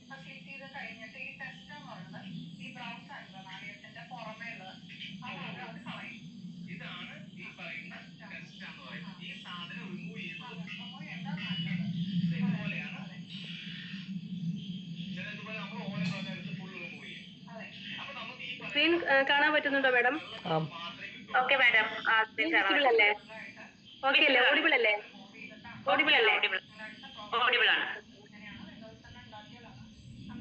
First ചെയ്ത് കഴിഞ്ഞിട്ട് ഈ ടെസ്റ്റ് എന്ന് പറയുന്നത് ഈ ബ്രൗൺ സാൻഡ് നാണയത്തിന്റെ പുറമേയുള്ള ആ ഭാഗം അത് കളയും. ഇതാണ് ഈ പറയുന്ന ടെസ്റ്റ് എന്ന് പറയുന്നത്. ഈ സാധനം റിമൂവ് ചെയ്യുന്നത് എന്താ നല്ലത് ഇതുപോലെയാണ്. ഇതുപോലെ നമ്മൾ ഓരോന്നെടുത്ത് ഫുൾ റിമൂവ് ചെയ്യും. അതെ. അപ്പൊ നമുക്ക് ഈ സ്ക്രീൻ കാണാൻ പറ്റുന്നുണ്ടോ മാഡം? Okay madam. വിസിബിൾ അല്ലേ? ഓക്കെ അല്ലേ? ഓഡിബിൾ അല്ലേ? ഓഡിബിൾ അല്ലേ? ഓഡിബിൾ ആണ്.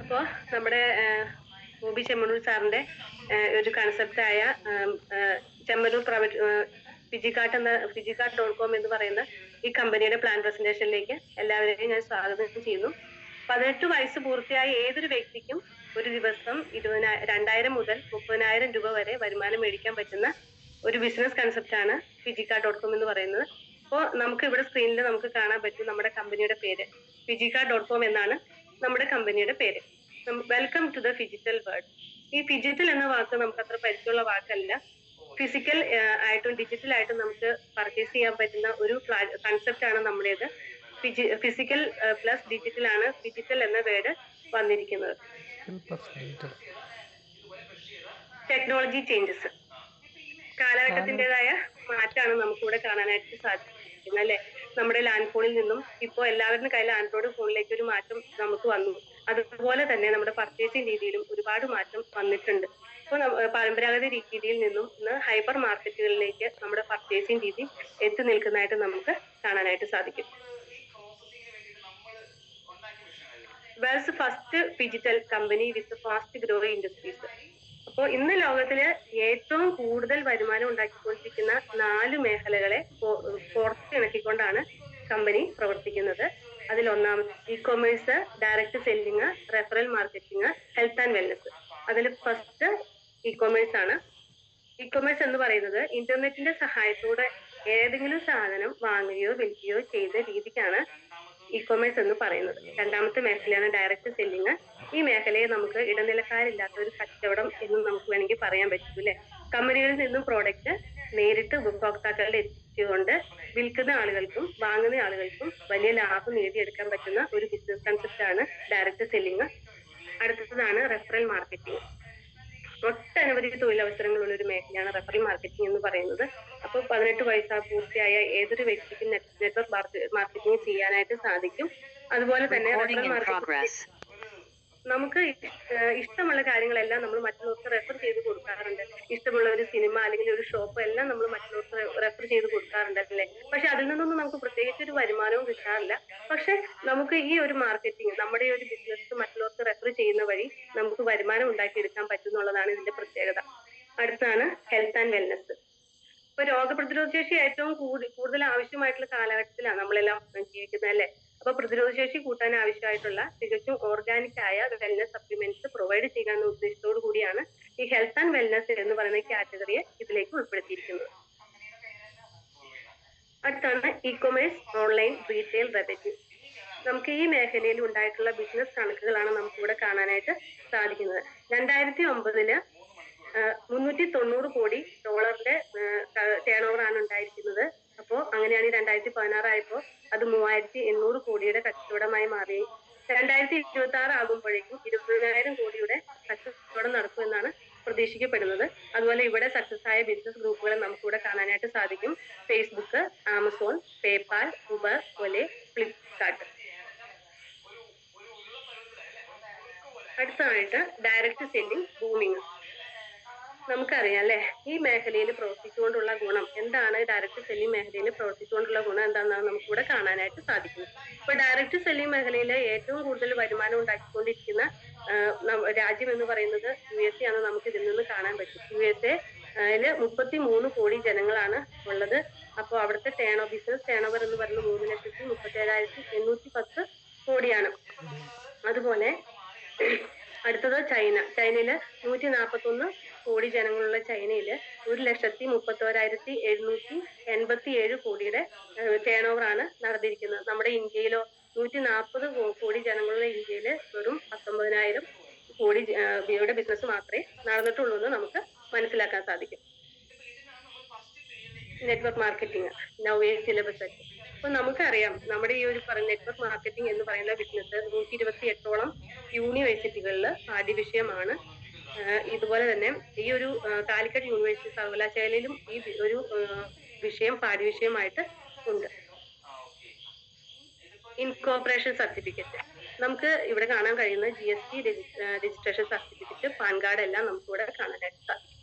അപ്പോൾ നമ്മുടെ ബോബി ചെമ്മണൂർ സാറിന്റെ ഒരു കൺസെപ്റ്റായ ചെമ്മണൂർ ഫിജിക്കാർട്ട്.com എന്ന് പറയുന്ന ഈ കമ്പനിയുടെ പ്ലാൻ പ്രസന്റേഷനിലേക്ക് എല്ലാവരെയും ഞാൻ സ്വാഗതം ചെയ്യുന്നു. 18 വയസ്സ് പൂർത്തിയായ ഏതൊരു വ്യക്തിക്കും ഒരു ദിവസം 2000 മുതൽ 30,000 രൂപ വരെ വരുമാനം മേടിക്കാൻ പറ്റുന്ന ഒരു ബിസിനസ് കൺസെപ്റ്റാണ് ഫിജിക്കാർട്ട്.com എന്ന് പറയുന്നത്. അപ്പോൾ നമുക്ക് ഇവിടെ സ്ക്രീനിൽ നമുക്ക് കാണാൻ പറ്റും നമ്മുടെ കമ്പനിയുടെ പേര് ഫിജിക്കാർട്ട്.com എന്നാണ് നമ്മുടെ കമ്പനിയുടെ പേര്. Welcome to the phygital world. ഈ ഫിജിറ്റൽ എന്ന വാക്ക് നമുക്ക് അത്ര പരിചയമുള്ള വാക്കല്ല. ഫിസിക്കൽ ആയിട്ടും ഡിജിറ്റൽ ആയിട്ടും നമുക്ക് പർച്ചേസ് ചെയ്യാൻ പറ്റുന്ന ഒരു കൺസെപ്റ്റ് ആണ് നമ്മുടേത്. ഫിസിക്കൽ പ്ലസ് ഡിജിറ്റൽ ആണ് ഫിജിറ്റൽ എന്ന വേർഡ് വന്നിരിക്കുന്നത്. ടെക്നോളജി ചേഞ്ചസ്, കാലഘട്ടത്തിൻ്റെതായ മാറ്റമാണ് നമുക്കിവിടെ കാണാനായിട്ട് സാധിക്കുന്നത് അല്ലെ. നമ്മുടെ ലാൻഡ് ഫോണിൽ നിന്നും ഇപ്പോൾ എല്ലാവരുടെ കയ്യിൽ ആൻഡ്രോയിഡ് ഫോണിലേക്ക് ഒരു മാറ്റം നമുക്ക് വന്നു. അതുപോലെ തന്നെ നമ്മുടെ പർച്ചേസിംഗ് രീതിയിലും ഒരുപാട് മാറ്റം വന്നിട്ടുണ്ട്. ഇപ്പോൾ പരമ്പരാഗത രീതിയിൽ നിന്നും ഇന്ന് ഹൈപ്പർ മാർക്കറ്റുകളിലേക്ക് നമ്മുടെ പർച്ചേസിംഗ് രീതി എത്തി നിൽക്കുന്നതായിട്ട് നമുക്ക് കാണാനായിട്ട് സാധിക്കും. World's first digital company with fast growing industries. അപ്പോൾ ഇന്ന് ലോകത്തില് ഏറ്റവും കൂടുതൽ വരുമാനം ഉണ്ടാക്കിക്കൊണ്ടിരിക്കുന്ന 4 മേഖലകളെ കോർത്തിണക്കിക്കൊണ്ടാണ് കമ്പനി പ്രവർത്തിക്കുന്നത്. അതിൽ ഒന്നാമത് E commerce, direct selling, referral marketing, health and wellness. അതിൽ ഫസ്റ്റ് ഇ കൊമേഴ്സ് ആണ്. ഇ കൊമേഴ്സ് എന്ന് പറയുന്നത് ഇന്റർനെറ്റിന്റെ സഹായത്തോടെ ഏതെങ്കിലും സാധനം വാങ്ങുകയോ വിൽക്കുകയോ ചെയ്ത രീതിക്കാണ് ഇ കൊമേഴ്സ് എന്ന് പറയുന്നത്. രണ്ടാമത്തെ മേഖലയാണ് ഡയറക്റ്റ് സെല്ലിങ്. ഈ മേഖലയെ നമുക്ക് ഇടനിലക്കാരില്ലാത്ത ഒരു കച്ചവടം എന്ന് നമുക്ക് വേണമെങ്കിൽ പറയാൻ പറ്റും അല്ലെ. കമ്പനികളിൽ നിന്നും പ്രോഡക്റ്റ് നേരിട്ട് ഉപഭോക്താക്കളുടെ എത്തിച്ചുകൊണ്ട് വിൽക്കുന്ന ആളുകൾക്കും വാങ്ങുന്ന ആളുകൾക്കും വലിയ ലാഭം നേടിയെടുക്കാൻ പറ്റുന്ന ഒരു ബിസിനസ് കൺസെപ്റ്റ് ആണ് ഡയറക്റ്റ് സെല്ലിങ്. അടുത്തതാണ് റെഫറൽ മാർക്കറ്റിംഗ്. ഒട്ടനവധി തൊഴിലവസരങ്ങളുള്ള ഒരു മേഖലയാണ് റെഫറൽ മാർക്കറ്റിംഗ് എന്ന് പറയുന്നത്. അപ്പോൾ 18 വയസ്സ് പൂർത്തിയായ ഏതൊരു വ്യക്തിക്കും നെറ്റ്വർക്ക് മാർക്കറ്റിംഗ് ചെയ്യാനായിട്ട് സാധിക്കും. അതുപോലെ തന്നെ റെഫറൽ മാർക്കറ്റിംഗ് നമുക്ക് ഇഷ്ടമുള്ള കാര്യങ്ങളെല്ലാം നമ്മൾ മറ്റുള്ളവർക്ക് റെഫർ ചെയ്ത് കൊടുക്കാറുണ്ട്. ഇഷ്ടമുള്ള ഒരു സിനിമ അല്ലെങ്കിൽ ഒരു ഷോപ്പ് എല്ലാം നമ്മൾ മറ്റുള്ളവർക്ക് റെഫർ ചെയ്ത് കൊടുക്കാറുണ്ട് അല്ലേ. പക്ഷെ അതിൽ നിന്നൊന്നും നമുക്ക് പ്രത്യേകിച്ച് ഒരു വരുമാനവും കിട്ടാറില്ല. പക്ഷെ നമുക്ക് ഈ ഒരു മാർക്കറ്റിംഗ്, നമ്മുടെ ഈ ഒരു ബിസിനസ് മറ്റുള്ളവർക്ക് റെഫർ ചെയ്യുന്ന വഴി നമുക്ക് വരുമാനം ഉണ്ടാക്കിയെടുക്കാൻ പറ്റുന്നുള്ളതാണ് ഇതിന്റെ പ്രത്യേകത. അടുത്താണ് ഹെൽത്ത് ആൻഡ് വെൽനസ്. ഇപ്പൊ രോഗപ്രതിരോധ ശേഷി ഏറ്റവും കൂടുതൽ ആവശ്യമായിട്ടുള്ള കാലഘട്ടത്തിലാണ് നമ്മളെല്ലാം ജീവിക്കുന്നത് അല്ലെ. അപ്പൊ പ്രതിരോധ ശേഷി കൂട്ടാൻ ആവശ്യമായിട്ടുള്ള തികച്ചും ഓർഗാനിക് ആയ വെൽനസ് സപ്ലിമെന്റ്സ് പ്രൊവൈഡ് ചെയ്യാനുള്ള ഉദ്ദേശത്തോടു കൂടിയാണ് ഈ ഹെൽത്ത് ആൻഡ് വെൽനസ് എന്ന് പറയുന്ന കാറ്റഗറിയെ ഇതിലേക്ക് ഉൾപ്പെടുത്തിയിരിക്കുന്നത്. അടുത്താണ് E commerce, online, retail, revenue. നമുക്ക് ഈ മേഖലയിൽ ഉണ്ടായിട്ടുള്ള ബിസിനസ് കണക്കുകളാണ് നമുക്കിവിടെ കാണാനായിട്ട് സാധിക്കുന്നത്. 2009 $390 കോടി ടേൺ ഓവർ ആണ് ഉണ്ടായിരിക്കുന്നത്. അപ്പോൾ അങ്ങനെയാണ് 2016 ആയപ്പോൾ അത് 3800 കോടിയുടെ കച്ചവടമായി മാറി. 2026 ആകുമ്പോഴേക്കും 20,000 കോടിയുടെ കച്ചവടം നടക്കുമെന്നാണ് പ്രതീക്ഷിക്കപ്പെടുന്നത്. അതുപോലെ ഇവിടെ സക്സസ് ആയ ബിസിനസ് ഗ്രൂപ്പുകളെ നമുക്കിവിടെ കാണാനായിട്ട് സാധിക്കും. ഫേസ്ബുക്ക്, ആമസോൺ, പേപാൽ, ഉബർ, ഒലെ, ഫ്ലിപ്കാർട്ട്. അടുത്തതായിട്ട് ഡയറക്റ്റ് സെല്ലിംഗ് ബൂമിങ്. നമുക്കറിയാം അല്ലെ, ഈ മേഖലയിൽ പ്രവർത്തിച്ചുകൊണ്ടുള്ള ഗുണം എന്താണ്? ഡയറക്റ്റ് സെല്ലിംഗ് മേഖലയിൽ പ്രവർത്തിച്ചുകൊണ്ടുള്ള ഗുണം എന്താണെന്നാണ് നമുക്കിവിടെ കാണാനായിട്ട് സാധിക്കുന്നത്. ഇപ്പൊ ഡയറക്റ്റ് സെല്ലിംഗ് മേഖലയിൽ ഏറ്റവും കൂടുതൽ വരുമാനം ഉണ്ടാക്കിക്കൊണ്ടിരിക്കുന്ന രാജ്യം എന്ന് പറയുന്നത് USA ആണ്. നമുക്ക് ഇതിൽ നിന്ന് കാണാൻ പറ്റും. USA 33 കോടി ജനങ്ങളാണ് ഉള്ളത്. അപ്പോൾ അവിടുത്തെ ബിസിനസ് ടേൺ ഓവർ എന്ന് പറയുന്നത് 3,37,810 കോടിയാണ്. അതുപോലെ അടുത്തത് ചൈനയില് 141 കോടി ജനങ്ങളുള്ള ചൈനയില് 1,31,787 കോടിയുടെ ടേൺ ഓവർ ആണ് നടന്നിരിക്കുന്നത്. നമ്മുടെ ഇന്ത്യയിലോ 140 കോടി ജനങ്ങളുള്ള ഇന്ത്യയില് വെറും 19,000 കോടിയുടെ ബിസിനസ് മാത്രമേ നടന്നിട്ടുള്ളൂ എന്ന് നമുക്ക് മനസ്സിലാക്കാൻ സാധിക്കും. Network marketing, now syllabus. അപ്പൊ നമുക്കറിയാം നമ്മുടെ ഈ ഒരു നെറ്റ്വർക്ക് മാർക്കറ്റിംഗ് എന്ന് പറയുന്ന ബിസിനസ് 128ഓളം യൂണിവേഴ്സിറ്റികളിൽ പാഠ്യവിഷയമാണ്. ഇതുപോലെ തന്നെ ഈ ഒരു കാലിക്കറ്റ് യൂണിവേഴ്സിറ്റി സർവകലാശാലയിലും ഈ ഒരു വിഷയം പാഠ്യവിഷയമായിട്ട് ഉണ്ട്. ഇൻകോർപ്പറേഷൻ സർട്ടിഫിക്കറ്റ് നമുക്ക് ഇവിടെ കാണാൻ കഴിയുന്ന GST registration certificate, pan card എല്ലാം നമുക്കിവിടെ കാണാനായിട്ട് സാധിക്കും.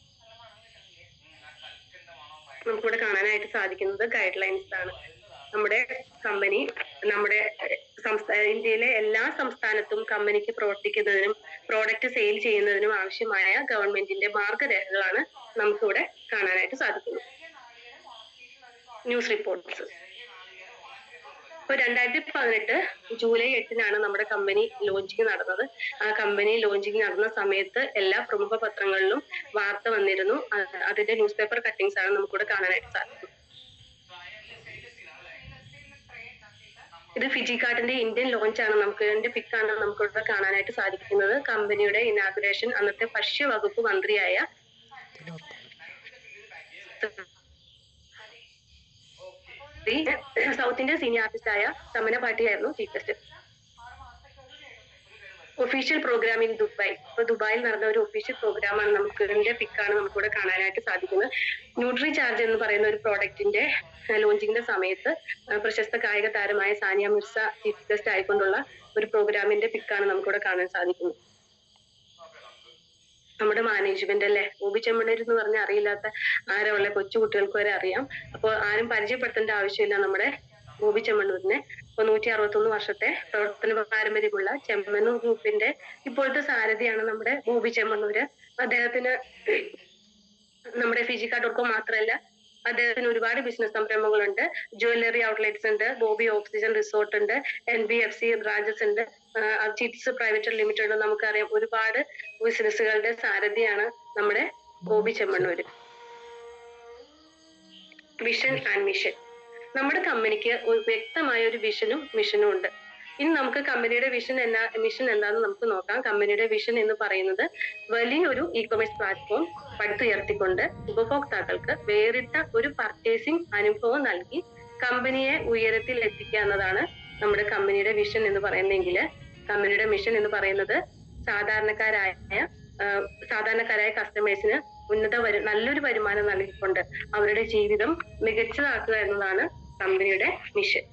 നമുക്കിവിടെ കാണാനായിട്ട് സാധിക്കുന്നത് ഗൈഡ് ലൈൻസ് ആണ്. നമ്മുടെ കമ്പനി നമ്മുടെ ഇന്ത്യയിലെ എല്ലാ സംസ്ഥാനത്തും കമ്പനിക്ക് പ്രവർത്തിക്കുന്നതിനും പ്രോഡക്റ്റ് സെയിൽ ചെയ്യുന്നതിനും ആവശ്യമായ ഗവൺമെന്റിന്റെ മാർഗരേഖകളാണ് നമുക്കിവിടെ കാണാനായിട്ട് സാധിക്കുന്നത്. News reports. ഇപ്പൊ 2018 ജൂലൈ 8-നാണ് നമ്മുടെ കമ്പനി ലോഞ്ചിങ് നടന്നത്. ആ കമ്പനി ലോഞ്ചിങ് നടന്ന സമയത്ത് എല്ലാ പ്രമുഖ പത്രങ്ങളിലും വാർത്ത വന്നിരുന്നു. അതിന്റെ ന്യൂസ് പേപ്പർ കട്ടിങ്സ് ആണ് നമുക്കിവിടെ കാണാനായിട്ട് സാധിക്കുന്നത്. ഇത് ഫിജിക്കാർട്ടിന്റെ ഇന്ത്യൻ ലോഞ്ച് ആണ്. നമുക്ക് ഇതിന്റെ പിക്കാണ് നമുക്കിവിടെ കാണാനായിട്ട് സാധിക്കുന്നത്. കമ്പനിയുടെ ഇനാഗുറേഷൻ അന്നത്തെ ഭക്ഷ്യവകുപ്പ് മന്ത്രിയായ സൗത്ത് ഇന്ത്യൻ സീനിയർ ആർട്ടിസ്റ്റായ തമന പാട്ടിയായിരുന്നു chief guest. Official program in Dubai. ഇപ്പൊ ദുബായിൽ നടന്ന ഒരു ഒഫീഷ്യൽ പ്രോഗ്രാമാണ് നമുക്ക് ഇതിന്റെ പിക്കാണ് നമുക്കിവിടെ കാണാനായിട്ട് സാധിക്കുന്നത്. ന്യൂട്രി ചാർജ് എന്ന് പറയുന്ന ഒരു പ്രോഡക്റ്റിന്റെ ലോഞ്ചിങ്ങിന്റെ സമയത്ത് പ്രശസ്ത കായിക താരമായ സാനിയ മിർസ ചീഫ് ഗസ്റ്റ് ആയിക്കൊണ്ടുള്ള ഒരു പ്രോഗ്രാമിന്റെ പിക്കാണ് നമുക്കിവിടെ കാണാൻ സാധിക്കുന്നത്. നമ്മുടെ മാനേജ്മെന്റ് അല്ലെ, ബോബി ചെമ്മണ്ണൂർ എന്ന് പറഞ്ഞാൽ അറിയില്ലാത്ത ആരുള്ള കൊച്ചു കുട്ടികൾക്ക് വരെ അറിയാം. അപ്പോൾ ആരും പരിചയപ്പെടുത്തേണ്ട ആവശ്യമില്ല നമ്മുടെ ബോബി ചെമ്മണ്ണൂരിനെ. ഇപ്പൊ 161 വർഷത്തെ പ്രവർത്തന പാരമ്പര്യമുള്ള ചെമ്മണ്ണൂർ ഗ്രൂപ്പിന്റെ ഇപ്പോഴത്തെ സാരഥിയാണ് നമ്മുടെ ബോബി ചെമ്മണ്ണൂര്. അദ്ദേഹത്തിന് നമ്മുടെ ഫിജിക്കാർട്ട്.com മാത്രമല്ല, അദ്ദേഹത്തിന് ഒരുപാട് ബിസിനസ് സംരംഭങ്ങളുണ്ട്. ജ്വല്ലറി ഔട്ട്ലെറ്റ്സ് ഉണ്ട്, ബോബി ഓക്സിജൻ റിസോർട്ട് ഉണ്ട്, NBFC ബ്രാഞ്ചസ് ഉണ്ട്, ചിറ്റ്സ് പ്രൈവറ്റ് ലിമിറ്റഡ്. നമുക്കറിയാം ഒരുപാട് ബിസിനസ്സുകളുടെ സാരഥിയാണ് നമ്മുടെ Boby Chemmanur. Vision and mission. നമ്മുടെ കമ്പനിക്ക് ഒരു വ്യക്തമായ ഒരു വിഷനും മിഷനും ഉണ്ട്. ഇനി നമുക്ക് കമ്പനിയുടെ മിഷൻ എന്താണെന്ന് നമുക്ക് നോക്കാം. കമ്പനിയുടെ വിഷൻ എന്ന് പറയുന്നത് വലിയൊരു ഇ-കൊമേഴ്സ് പ്ലാറ്റ്ഫോം പടുത്തുയർത്തിക്കൊണ്ട് ഉപഭോക്താക്കൾക്ക് വേറിട്ട ഒരു പർച്ചേസിംഗ് അനുഭവം നൽകി കമ്പനിയെ ഉയരത്തിൽ എത്തിക്കുക എന്നതാണ് നമ്മുടെ കമ്പനിയുടെ വിഷൻ എന്ന് പറയുന്നെങ്കിൽ, കമ്പനിയുടെ മിഷൻ എന്ന് പറയുന്നത് സാധാരണക്കാരായ കസ്റ്റമേഴ്സിന് നല്ലൊരു വരുമാനം നൽകിക്കൊണ്ട് അവരുടെ ജീവിതം മികച്ചതാക്കുക എന്നതാണ് കമ്പനിയുടെ മിഷൻ.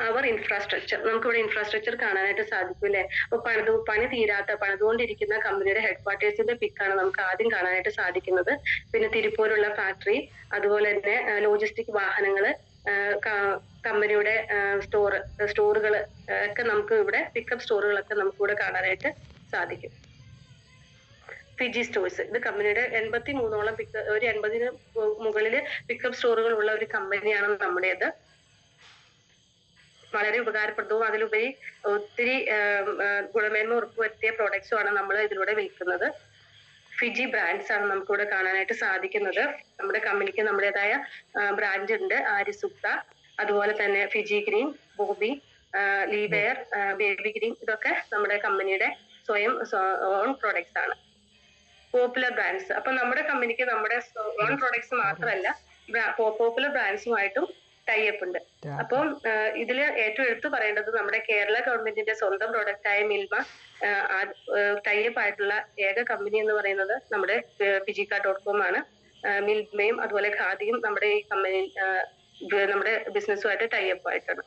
അവർ ഇൻഫ്രാസ്ട്രക്ചർ. നമുക്കിവിടെ ഇൻഫ്രാസ്ട്രക്ചർ കാണാനായിട്ട് സാധിക്കും അല്ലെ. അപ്പൊ പണിതുകൊണ്ടിരിക്കുന്ന കമ്പനിയുടെ ഹെഡ് ക്വാർട്ടേഴ്സിന്റെ പിക്കാണ് നമുക്ക് ആദ്യം കാണാനായിട്ട് സാധിക്കുന്നത്. പിന്നെ തിരുപ്പൂരുള്ള ഫാക്ടറി, അതുപോലെ തന്നെ ലോജിസ്റ്റിക് വാഹനങ്ങള്, കമ്പനിയുടെ സ്റ്റോറുകൾ ഒക്കെ നമുക്ക് ഇവിടെ പിക്കപ്പ് സ്റ്റോറുകളൊക്കെ നമുക്ക് ഇവിടെ കാണാനായിട്ട് സാധിക്കും. Fiji stores. ഇത് കമ്പനിയുടെ 83ഓളം ഒരു 80-ന് മുകളിൽ പിക്കപ്പ് സ്റ്റോറുകൾ ഉള്ള ഒരു കമ്പനിയാണ് നമ്മുടേത്. വളരെ ഉപകാരപ്രദവും അതിലുപരി ഒത്തിരി ഗുണമേന്മ ഉറപ്പുവരുത്തിയ പ്രോഡക്ട്സും ആണ് നമ്മൾ ഇതിലൂടെ വിൽക്കുന്നത്. ഫിജി ബ്രാൻഡ്സ് ആണ് നമുക്കിവിടെ കാണാനായിട്ട് സാധിക്കുന്നത്. നമ്മുടെ കമ്പനിക്ക് നമ്മുടേതായ ബ്രാൻഡ് ഉണ്ട്. ആര്യസുക്ത, അതുപോലെ തന്നെ Fiji Green, Boby, Leeware, Baby Green, ഇതൊക്കെ നമ്മുടെ കമ്പനിയുടെ സ്വയം ഓൺ പ്രോഡക്ട്സ് ആണ്. Popular brands. അപ്പൊ നമ്മുടെ കമ്പനിക്ക് നമ്മുടെ ഓൺ പ്രോഡക്ട്സ് മാത്രമല്ല പോപ്പുലർ ബ്രാൻഡ്സുമായിട്ടും ടൈപ്പ് ഉണ്ട്. അപ്പം ഇതിൽ ഏറ്റവും എടുത്തു പറയേണ്ടത് നമ്മുടെ കേരള ഗവൺമെന്റിന്റെ സ്വന്തം പ്രോഡക്റ്റ് ആയ മിൽമ ടൈപ്പ് ആയിട്ടുള്ള ഏക കമ്പനി എന്ന് പറയുന്നത് നമ്മുടെ ഫിജിക്കാർട്ട്.com ആണ്. മിൽമയും അതുപോലെ ഖാദിയും നമ്മുടെ ഈ കമ്പനി നമ്മുടെ ബിസിനസ്സുമായിട്ട് ടൈപ്പ് ആയിട്ടാണ്.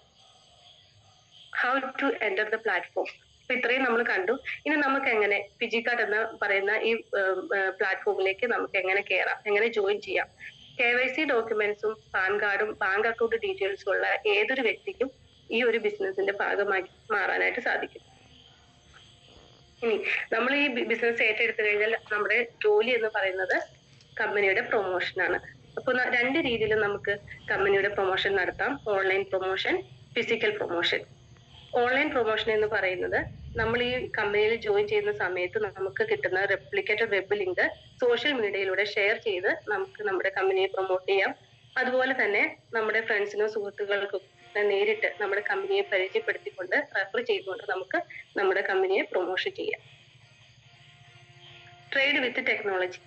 How to enter the platform. അപ്പൊ ഇത്രയും നമ്മൾ കണ്ടു. ഇനി നമുക്ക് എങ്ങനെ ഫിജിക്കാർട്ട് എന്ന് പറയുന്ന ഈ പ്ലാറ്റ്ഫോമിലേക്ക് നമുക്ക് എങ്ങനെ കയറാം, എങ്ങനെ ജോയിൻ ചെയ്യാം. KYC ഡോക്യുമെന്റ്സും പാൻ കാർഡും ബാങ്ക് അക്കൗണ്ട് ഡീറ്റെയിൽസും ഉള്ള ഏതൊരു വ്യക്തിക്കും ഈ ഒരു ബിസിനസിന്റെ ഭാഗമാക്കി മാറാനായിട്ട് സാധിക്കും. ഇനി നമ്മൾ ഈ ബിസിനസ് ഏറ്റെടുത്തു കഴിഞ്ഞാൽ നമ്മുടെ ജോലി എന്ന് പറയുന്നത് കമ്പനിയുടെ പ്രൊമോഷനാണ്. അപ്പൊ 2 രീതിയിലും നമുക്ക് കമ്പനിയുടെ പ്രൊമോഷൻ നടത്താം. Online promotion, physical promotion. Online promotion എന്ന് പറയുന്നത് നമ്മൾ ഈ കമ്പനിയിൽ ജോയിൻ ചെയ്യുന്ന സമയത്ത് നമുക്ക് കിട്ടുന്ന റെപ്ലിക്കേറ്റഡ് വെബ് ലിങ്ക് സോഷ്യൽ മീഡിയയിലൂടെ ഷെയർ ചെയ്ത് നമുക്ക് നമ്മുടെ കമ്പനിയെ പ്രൊമോട്ട് ചെയ്യാം. അതുപോലെ തന്നെ നമ്മുടെ ഫ്രണ്ട്സിനും സുഹൃത്തുക്കൾക്കും നേരിട്ട് നമ്മുടെ കമ്പനിയെ പരിചയപ്പെടുത്തിക്കൊണ്ട് റെഫർ ചെയ്തുകൊണ്ട് നമുക്ക് നമ്മുടെ കമ്പനിയെ പ്രൊമോഷൻ ചെയ്യാം. Trade with technology.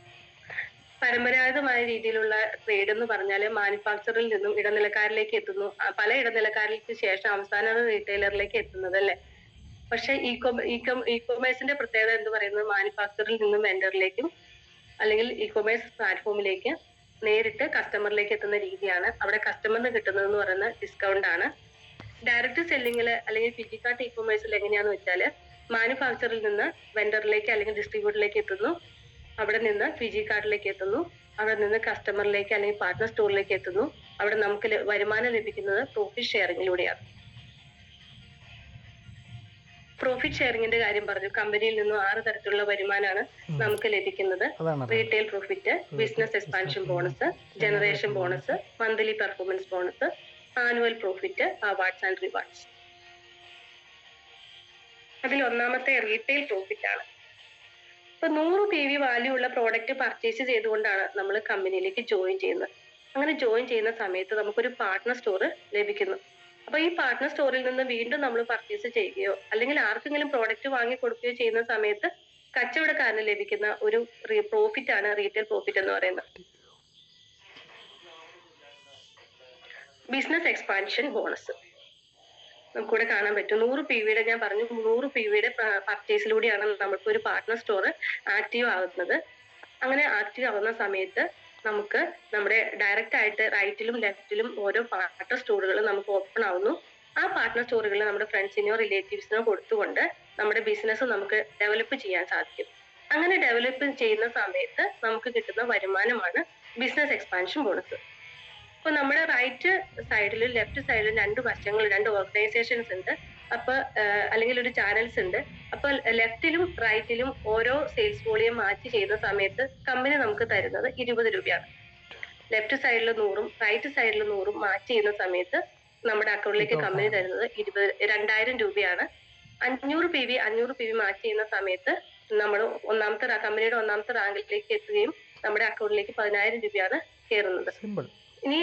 പരമ്പരാഗതമായ രീതിയിലുള്ള ട്രേഡ് എന്ന് പറഞ്ഞാൽ മാനുഫാക്ചറിൽ നിന്നും ഇടനിലക്കാരിലേക്ക് എത്തുന്നു, പല ഇടനിലക്കാരിലേക്ക് ശേഷം അവസാന റീറ്റെയിലറിലേക്ക് എത്തുന്നത് അല്ലെ. പക്ഷെ ഇ കൊമേഴ്സിന്റെ പ്രത്യേകത എന്ന് പറയുന്നത് മാനുഫാക്ചറിൽ നിന്നും വെൻഡറിലേക്കും അല്ലെങ്കിൽ ഇ കൊമേഴ്സ് പ്ലാറ്റ്ഫോമിലേക്ക് നേരിട്ട് കസ്റ്റമറിലേക്ക് എത്തുന്ന രീതിയാണ്. അവിടെ കസ്റ്റമറിന് കിട്ടുന്നത് എന്ന് പറയുന്നത് ഡിസ്കൗണ്ട് ആണ്. ഡയറക്റ്റ് സെല്ലിങ്ങില് അല്ലെങ്കിൽ ഫിജിക്കാർട്ട് ഇ കൊമേഴ്സിൽ എങ്ങനെയാന്ന് വെച്ചാൽ മാനുഫാക്ചറിൽ നിന്ന് വെൻഡറിലേക്ക് അല്ലെങ്കിൽ ഡിസ്ട്രിബ്യൂട്ടറിലേക്ക് എത്തുന്നു, അവിടെ നിന്ന് ഫിജിക്കാർട്ടിലേക്ക് എത്തുന്നു, അവിടെ നിന്ന് കസ്റ്റമറിലേക്ക് അല്ലെങ്കിൽ പാർട്ട്ണർ സ്റ്റോറിലേക്ക് എത്തുന്നു. അവിടെ നമുക്ക് വരുമാനം ലഭിക്കുന്നത് പ്രോഫിറ്റ് ഷെയറിങ്ങിലൂടെയാണ്. പ്രോഫിറ്റ് ഷെയറിങ്ങിന്റെ കാര്യം പറഞ്ഞു. കമ്പനിയിൽ നിന്നും 6 തരത്തിലുള്ള വരുമാനമാണ് നമുക്ക് ലഭിക്കുന്നത്. Retail profit, business expansion bonus, generation bonus, monthly performance bonus, annual profit, awards and rewards. അതിൽ ഒന്നാമത്തെ റീറ്റെയിൽ പ്രോഫിറ്റ് ആണ്. ഇപ്പൊ 100 PV വാല്യൂ ഉള്ള പ്രോഡക്റ്റ് പർച്ചേസ് ചെയ്തുകൊണ്ടാണ് നമ്മൾ കമ്പനിയിലേക്ക് ജോയിൻ ചെയ്യുന്നത്. അങ്ങനെ ജോയിൻ ചെയ്യുന്ന സമയത്ത് നമുക്കൊരു പാർട്ട്ണർ സ്റ്റോർ ലഭിക്കുന്നു. അപ്പൊ ഈ പാർട്ട്ണർ സ്റ്റോറിൽ നിന്ന് വീണ്ടും നമ്മൾ പർച്ചേസ് ചെയ്യുകയോ അല്ലെങ്കിൽ ആർക്കെങ്കിലും പ്രോഡക്റ്റ് വാങ്ങി കൊടുക്കുകയോ ചെയ്യുന്ന സമയത്ത് കച്ചവടക്കാരന് ലഭിക്കുന്ന ഒരു പ്രോഫിറ്റ് ആണ് റീറ്റെയിൽ പ്രോഫിറ്റ് എന്ന് പറയുന്നത്. ബിസിനസ് എക്സ്പാൻഷൻ ബോണസ് നമുക്കിവിടെ കാണാൻ പറ്റും. 100 PVയുടെ ഞാൻ പറഞ്ഞു, 100 PVയുടെ പർച്ചേസിലൂടെയാണ് നമുക്ക് ഒരു പാർട്ട്ണർ സ്റ്റോർ ആക്റ്റീവ് ആകുന്നത്. അങ്ങനെ ആക്റ്റീവ് ആവുന്ന സമയത്ത് നമുക്ക് നമ്മുടെ ഡയറക്റ്റ് ആയിട്ട് റൈറ്റിലും ലെഫ്റ്റിലും ഓരോ പാർട്ട്ണർ സ്റ്റോറുകൾ നമുക്ക് ഓപ്പൺ ആവുന്നു. ആ പാർട്ട്ണർ സ്റ്റോറുകൾ നമ്മുടെ ഫ്രണ്ട്സിനോ റിലേറ്റീവ്സിനോ കൊടുത്തുകൊണ്ട് നമ്മുടെ ബിസിനസ് നമുക്ക് ഡെവലപ്പ് ചെയ്യാൻ സാധിക്കും. അങ്ങനെ ഡെവലപ്പ് ചെയ്യുന്ന സമയത്ത് നമുക്ക് കിട്ടുന്ന വരുമാനമാണ് ബിസിനസ് എക്സ്പാൻഷൻ ബോണസ്. ഇപ്പൊ നമ്മുടെ റൈറ്റ് സൈഡിലും ലെഫ്റ്റ് സൈഡിലും 2 വശങ്ങൾ, 2 ഓർഗനൈസേഷൻസ് ഉണ്ട്. അപ്പൊ അല്ലെങ്കിൽ ഒരു ചാനൽസ് ഉണ്ട്. അപ്പൊ ലെഫ്റ്റിലും റൈറ്റിലും ഓരോ സെയിൽസ് വോളിയം മാച്ച് ചെയ്യുന്ന സമയത്ത് കമ്പനി നമുക്ക് തരുന്നത് 20 രൂപയാണ്. ലെഫ്റ്റ് സൈഡിൽ 100ഉം റൈറ്റ് സൈഡിൽ 100ഉം മാച്ച് ചെയ്യുന്ന സമയത്ത് നമ്മുടെ അക്കൗണ്ടിലേക്ക് കമ്പനി തരുന്നത് 2000 രൂപയാണ്. 500 PV മാച്ച് ചെയ്യുന്ന സമയത്ത് നമ്മൾ കമ്പനിയുടെ ഒന്നാമത്തെ റാങ്കിലേക്ക് എത്തുകയും നമ്മുടെ അക്കൗണ്ടിലേക്ക് 10000 രൂപയാണ് കയറുന്നത്. ഇനി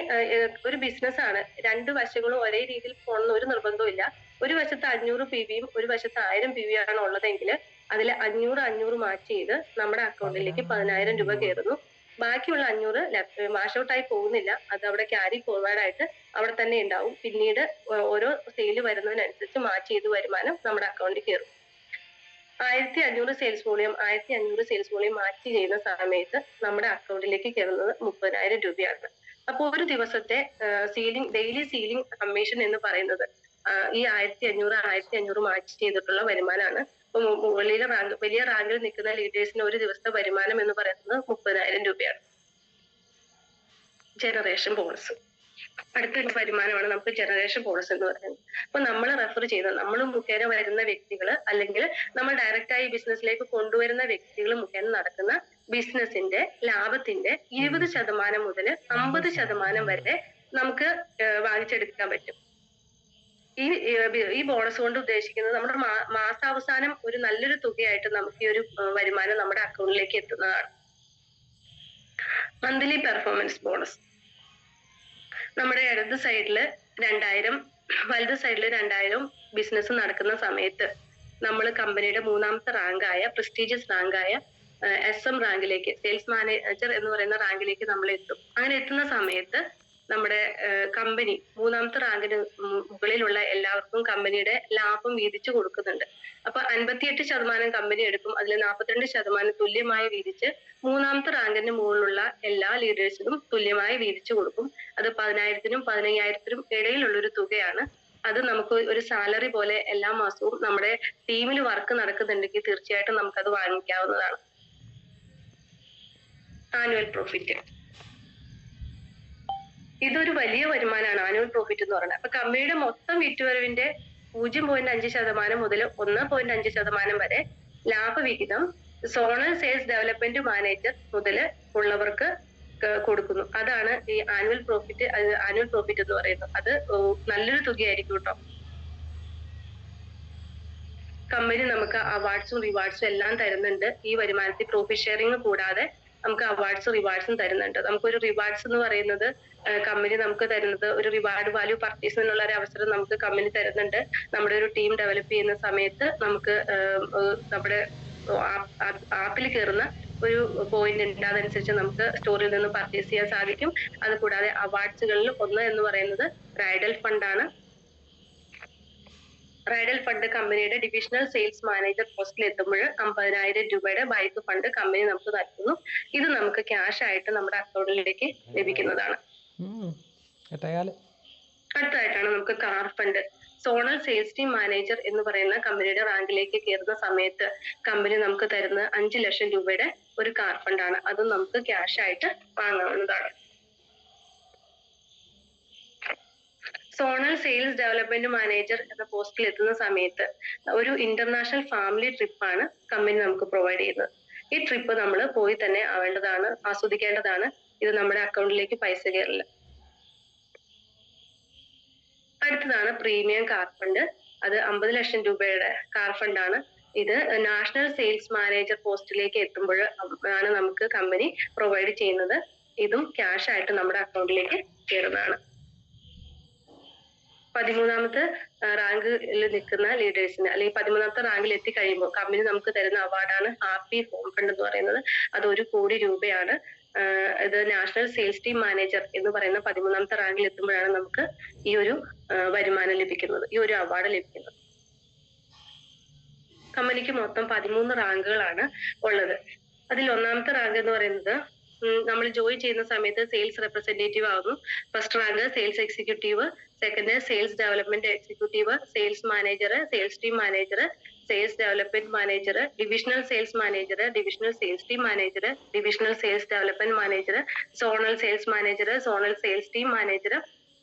ഒരു ബിസിനസ് ആണ്, 2 വശങ്ങളും ഒരേ രീതിയിൽ പോകണമെന്ന് ഒരു നിർബന്ധവും ഇല്ല. ഒരു വശത്ത് 500 PVയും ഒരു വശത്ത് 1000 PV ആണ് ഉള്ളതെങ്കിൽ അതിൽ 500 മാച്ച് ചെയ്ത് നമ്മുടെ അക്കൗണ്ടിലേക്ക് 10000 രൂപ കയറുന്നു. ബാക്കിയുള്ള 500 വാഷ് ഔട്ട് ആയി പോകുന്നില്ല, അത് അവിടെ ക്യാരി ഫോർവേഡ് ആയിട്ട് അവിടെ തന്നെ ഉണ്ടാവും. പിന്നീട് ഓരോ സെയിൽ വരുന്നതിനനുസരിച്ച് മാച്ച് ചെയ്ത് വരുമാനം നമ്മുടെ അക്കൗണ്ടിൽ കയറും. 1500 സെയിൽസ് വോളിയം മാച്ച് ചെയ്യുന്ന സമയത്ത് നമ്മുടെ അക്കൗണ്ടിലേക്ക് കയറുന്നത് 30000 രൂപയാണ്. അപ്പൊ ഒരു ദിവസത്തെ ഡെയിലി സീലിംഗ് കമ്മീഷൻ എന്ന് പറയുന്നത് ഈ 1500 മാച്ച് ചെയ്തിട്ടുള്ള വരുമാനമാണ്. ഇപ്പൊ വലിയ റാങ്കിൽ നിൽക്കുന്ന ലീഡേഴ്സിന് ഒരു ദിവസത്തെ വരുമാനം എന്ന് പറയുന്നത് 30000 രൂപയാണ്. ജനറേഷൻ ബോണസ് അടുത്തൊരു വരുമാനമാണ് നമുക്ക് ജനറേഷൻ ബോണസ് എന്ന് പറയുന്നത്. അപ്പൊ നമ്മൾ റെഫർ ചെയ്ത, നമ്മൾ മുഖേന വരുന്ന വ്യക്തികൾ അല്ലെങ്കിൽ നമ്മൾ ഡയറക്റ്റായി ബിസിനസ്സിലേക്ക് കൊണ്ടുവരുന്ന വ്യക്തികൾ മുഖേന നടക്കുന്ന ബിസിനസിന്റെ ലാഭത്തിന്റെ 20% മുതൽ 50% വരെ നമുക്ക് വാങ്ങിച്ചെടുക്കാൻ പറ്റും. ഈ ബോണസ് കൊണ്ട് ഉദ്ദേശിക്കുന്നത് നമ്മുടെ മാസാവസാനം ഒരു നല്ലൊരു തുകയായിട്ട് നമുക്ക് ഈ ഒരു വരുമാനം നമ്മുടെ അക്കൗണ്ടിലേക്ക് എത്തുന്നതാണ്. മന്ത്ലി പെർഫോമൻസ് ബോണസ് നമ്മുടെ ഇടത് സൈഡില് 2000, വലത് സൈഡില് 2000 ബിസിനസ് നടക്കുന്ന സമയത്ത് നമ്മൾ കമ്പനിയുടെ 3ാമത്തെ റാങ്കായ പ്രസ്റ്റീജിയസ് റാങ്കായ SM റാങ്കിലേക്ക്, സെയിൽസ് മാനേജർ എന്ന് പറയുന്ന റാങ്കിലേക്ക് നമ്മൾ എത്തും. അങ്ങനെ എത്തുന്ന സമയത്ത് നമ്മുടെ കമ്പനി 3ാമത്തെ റാങ്കിന് മുകളിലുള്ള എല്ലാവർക്കും കമ്പനിയുടെ ലാഭം വീതിച്ചു കൊടുക്കുന്നുണ്ട്. അപ്പൊ 58% കമ്പനി എടുക്കും, അതിൽ 42% തുല്യമായി വീതിച്ച് 3ാമത്തെ റാങ്കിന് മുകളിലുള്ള എല്ലാ ലീഡേഴ്സിനും തുല്യമായി വീതിച്ചു കൊടുക്കും. അത് 10,000-നും 15,000-നും ഇടയിലുള്ളൊരു തുകയാണ്. അത് നമുക്ക് ഒരു സാലറി പോലെ എല്ലാ മാസവും നമ്മുടെ ടീമിൽ വർക്ക് നടക്കുന്നുണ്ടെങ്കിൽ തീർച്ചയായിട്ടും നമുക്കത് വാങ്ങിക്കാവുന്നതാണ്. ആനുവൽ പ്രോഫിറ്റ് ഇതൊരു വലിയ വരുമാനമാണ് ആനുവൽ പ്രോഫിറ്റ് എന്ന് പറയുന്നത്. അപ്പൊ കമ്പനിയുടെ മൊത്തം വിറ്റുവരവിന്റെ 0.5% മുതൽ 1.5% വരെ ലാഭവിഹിതം സോണൽ സെയിൽസ് ഡെവലപ്മെന്റ് മാനേജർ മുതൽ ഉള്ളവർക്ക് കൊടുക്കുന്നു. അതാണ് ഈ ആനുവൽ പ്രോഫിറ്റ് എന്ന് പറയുന്നത്. അത് നല്ലൊരു തുകയായിരിക്കും കേട്ടോ. കമ്പനി നമുക്ക് അവാർഡ്സും റിവാർഡ്സും എല്ലാം തരുന്നുണ്ട്. ഈ വരുമാനത്തിൽ പ്രോഫിറ്റ് ഷെയറിംഗ് കൂടാതെ നമുക്ക് അവാർഡ്സും റിവാർഡ്സും തരുന്നുണ്ട്. നമുക്കൊരു റിവാർഡ്സ് എന്ന് പറയുന്നത് കമ്പനി നമുക്ക് തരുന്നത് ഒരു റിവാർഡ് വാല്യൂ പർച്ചേസ് എന്നുള്ള ഒരു അവസരം നമുക്ക് കമ്പനി തരുന്നുണ്ട്. നമ്മുടെ ഒരു ടീം ഡെവലപ്പ് ചെയ്യുന്ന സമയത്ത് നമുക്ക് നമ്മുടെ ആപ്പിൽ കയറുന്ന ഒരു പോയിന്റ് ഉണ്ട്. അതനുസരിച്ച് നമുക്ക് സ്റ്റോറിൽ നിന്ന് പർച്ചേസ് ചെയ്യാൻ സാധിക്കും. അതുകൂടാതെ അവാർഡ്സുകളിൽ ഒന്ന് എന്ന് പറയുന്നത് റൈഡൽ ഫണ്ടാണ്. റൈഡൽ ഫണ്ട് കമ്പനിയുടെ ഡിവിഷണൽ സെയിൽസ് മാനേജർ പോസ്റ്റിൽ എത്തുമ്പോൾ 50,000 രൂപയുടെ ബൈക്ക് ഫണ്ട് കമ്പനി നമുക്ക് നൽകുന്നു. ഇത് നമുക്ക് ക്യാഷ് ആയിട്ട് നമ്മുടെ അക്കൗണ്ടിലേക്ക് ലഭിക്കുന്നതാണ്. അടുത്തതായിട്ടാണ് നമുക്ക് car fund. Zonal sales team manager എന്ന് പറയുന്ന കമ്പനിയുടെ റാങ്കിലേക്ക് കയറുന്ന സമയത്ത് കമ്പനി നമുക്ക് തരുന്ന 5 ലക്ഷം രൂപയുടെ ഒരു കാർ ഫണ്ടാണ്. അതും നമുക്ക് ക്യാഷ് ആയിട്ട് വാങ്ങാവുന്നതാണ്. സോണൽ സെയിൽസ് ഡെവലപ്മെന്റ് മാനേജർ എന്ന പോസ്റ്റിൽ എത്തുന്ന സമയത്ത് ഒരു ഇന്റർനാഷണൽ ഫാമിലി ട്രിപ്പാണ് കമ്പനി നമുക്ക് പ്രൊവൈഡ് ചെയ്യുന്നത്. ഈ ട്രിപ്പ് നമ്മൾ പോയി തന്നെ ആവേണ്ടതാണ്, ആസ്വദിക്കേണ്ടതാണ്. ഇത് നമ്മുടെ അക്കൗണ്ടിലേക്ക് പൈസ കയറില്ല. അടുത്തതാണ് പ്രീമിയം കാർ ഫണ്ട്. അത് 50 ലക്ഷം രൂപയുടെ കാർ ഫണ്ടാണ്. ഇത് നാഷണൽ സെയിൽസ് മാനേജർ പോസ്റ്റിലേക്ക് എത്തുമ്പോൾ ആണ് നമുക്ക് കമ്പനി പ്രൊവൈഡ് ചെയ്യുന്നത്. ഇതും ക്യാഷ് ആയിട്ട് നമ്മുടെ അക്കൗണ്ടിലേക്ക് കയറുന്നതാണ്. 13ാമത്തെ റാങ്കിൽ നിൽക്കുന്ന ലീഡേഴ്സിന് അല്ലെങ്കിൽ 13ാമത്തെ റാങ്കിൽ എത്തിക്കഴിയുമ്പോൾ കമ്പനി നമുക്ക് തരുന്ന അവാർഡാണ് ഹാപ്പി ഹോം ഫണ്ട് എന്ന് പറയുന്നത്. അത് 1 കോടി രൂപയാണ്. ഇത് നാഷണൽ സെയിൽസ് ടീം മാനേജർ എന്ന് പറയുന്ന 13ാമത്തെ റാങ്കിൽ എത്തുമ്പോഴാണ് നമുക്ക് ഈ ഒരു വരുമാനം ലഭിക്കുന്നത്, ഈ ഒരു അവാർഡ് ലഭിക്കുന്നത്. കമ്പനിക്ക് മൊത്തം 13 റാങ്കുകളാണ് ഉള്ളത്. അതിൽ 1ാമത്തെ റാങ്ക് എന്ന് പറയുന്നത് നമ്മൾ ജോയിൻ ചെയ്യുന്ന സമയത്ത് സെയിൽസ് റെപ്രസെന്റേറ്റീവ് ആകുന്നു. First rank sales executive, second sales development executive, sales manager, sales team manager, sales development manager, divisional sales manager, divisional sales team manager, divisional sales development manager, zonal sales manager, zonal sales team manager,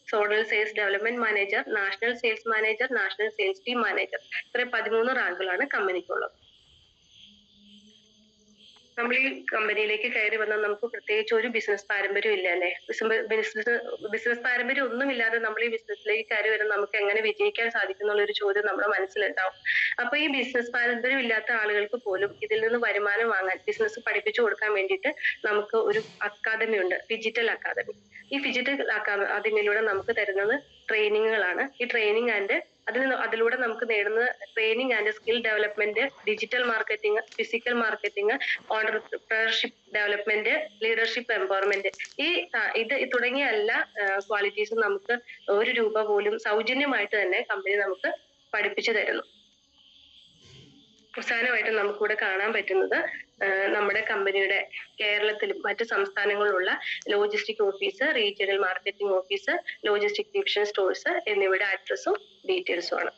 zonal sales development manager, national sales manager, national sales team manager. ഇത്രയും 13 റാങ്കുകളാണ് കമ്പനിക്കുള്ളത്. നമ്മൾ ഈ കമ്പനിയിലേക്ക് കയറി വന്നാൽ നമുക്ക് പ്രത്യേകിച്ച് ഒരു business പാരമ്പര്യം ഇല്ല അല്ലെ. ബിസിനസ് പാരമ്പര്യം ഒന്നുമില്ലാതെ നമ്മൾ ഈ ബിസിനസ്സിലേക്ക് കയറി വരുന്ന നമുക്ക് എങ്ങനെ വിജയിക്കാൻ സാധിക്കും എന്നുള്ള ഒരു ചോദ്യം നമ്മുടെ മനസ്സിലുണ്ടാവും. അപ്പൊ ഈ ബിസിനസ് പാരമ്പര്യം ഇല്ലാത്ത ആളുകൾക്ക് പോലും ഇതിൽ നിന്ന് വരുമാനം വാങ്ങാൻ, ബിസിനസ് പഠിപ്പിച്ചു കൊടുക്കാൻ വേണ്ടിയിട്ട് നമുക്ക് ഒരു അക്കാദമി ഉണ്ട്, ഡിജിറ്റൽ അക്കാദമി. ഈ ഡിജിറ്റൽ അക്കാദമിയിലൂടെ നമുക്ക് തരുന്നത് ട്രെയിനിങ്ങുകളാണ്. ഈ ട്രെയിനിങ് ആൻഡ് അതിലൂടെ നമുക്ക് നേടുന്ന training and skill development, digital marketing, physical marketing, entrepreneurship development, leadership empowerment, ഇത് തുടങ്ങിയ എല്ലാ ക്വാളിറ്റീസും നമുക്ക് 1 രൂപ പോലും സൗജന്യമായിട്ട് തന്നെ കമ്പനി നമുക്ക് പഠിപ്പിച്ചു തരുന്നു. അവസാനമായിട്ട് നമുക്കിവിടെ കാണാൻ പറ്റുന്നത് നമ്മുടെ കമ്പനിയുടെ കേരളത്തിലും മറ്റ് സംസ്ഥാനങ്ങളിലുള്ള logistic office, regional marketing office, logistic division stores എന്നിവയുടെ അഡ്രസ്സും ഡീറ്റെയിൽസും ആണ്.